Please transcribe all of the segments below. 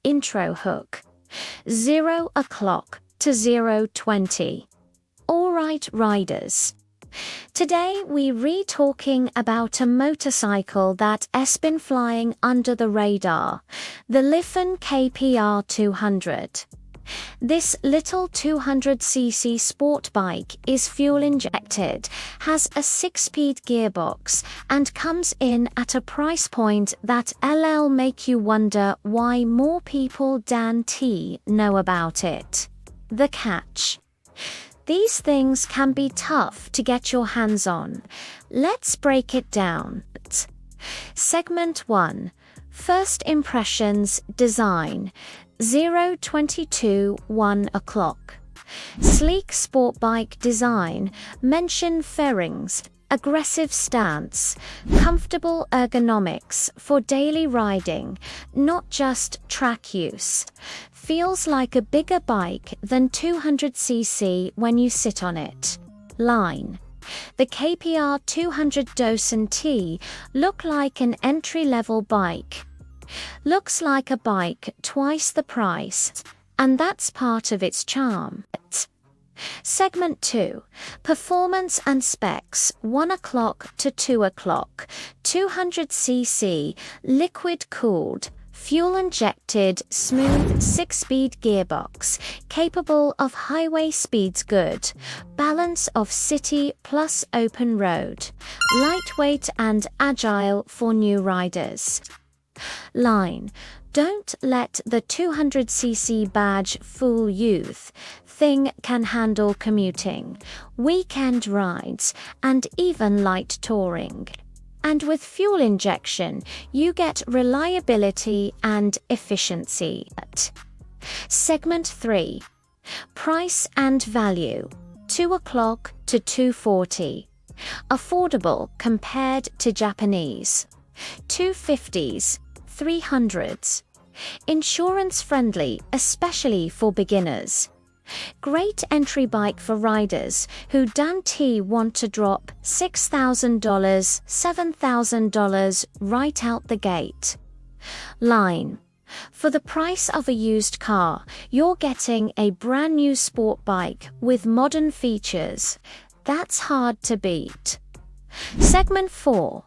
Intro hook. 0 o'clock to 0:20. Alright riders. Today we're talking about a motorcycle that has been flying under the radar, the Lifan KPR 200. This little 200cc sport bike is fuel injected, has a 6-speed gearbox, and comes in at a price point that'll make you wonder why more people than know about it. The catch. These things can be tough to get your hands on. Let's break it down. Segment 1. First impressions, design. 0:22, 1 o'clock. Sleek sport bike design. Mention fairings. Aggressive stance. Comfortable ergonomics for daily riding, not just track use. Feels like a bigger bike than 200cc when you sit on it. Line. The KPR 200 Docent T look like an entry-level bike. Looks like a bike twice the price, and that's part of its charm. Segment 2. Performance and specs. 1 o'clock to 2 o'clock. 200cc, liquid-cooled, fuel-injected, smooth 6-speed gearbox, capable of highway speeds good, balance of city plus open road, lightweight and agile for new riders. Line. Don't let the 200cc badge fool youth. Thing can handle commuting, weekend rides, and even light touring. And with fuel injection, you get reliability and efficiency. Segment 3. Price and value. 2 o'clock to 2:40. Affordable compared to Japanese. 250s, 300s. Insurance friendly, especially for beginners. Great entry bike for riders who don't want to drop $6,000, $7,000 right out the gate. Line. For the price of a used car, you're getting a brand new sport bike with modern features. That's hard to beat. Segment 4.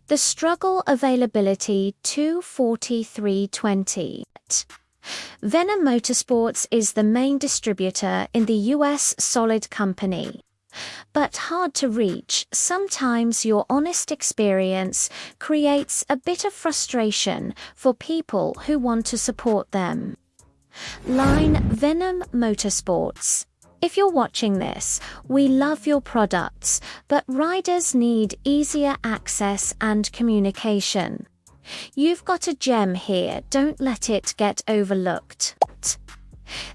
The struggle availability 24320. Venom Motorsports is the main distributor in the US Solid Company. But hard to reach, sometimes your honest experience creates a bit of frustration for people who want to support them. Line. Venom Motorsports. If you're watching this, we love your products, but riders need easier access and communication. You've got a gem here, don't let it get overlooked.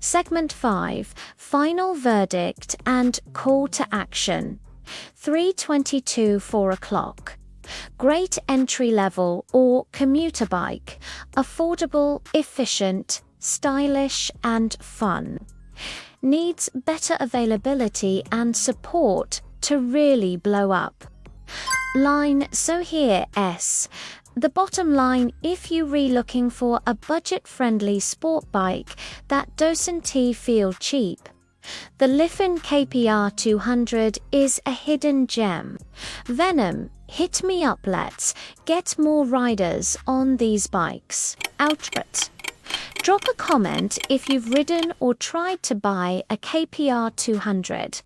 Segment 5. Final verdict and call to action. 3:22, 4 o'clock. Great entry-level or commuter bike. Affordable, efficient, stylish, and fun. Needs better availability and support to really blow up. Line. So here the bottom line, if you're really looking for a budget-friendly sport bike that doesn't feel cheap, the Lifan KPR 200 is a hidden gem. Venom, hit me up, let's get more riders on these bikes. Output. Drop a comment if you've ridden or tried to buy a KPR 200.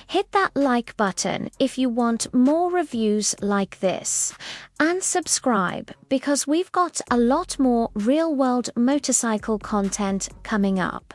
Hit that like button if you want more reviews like this. And subscribe because we've got a lot more real-world motorcycle content coming up.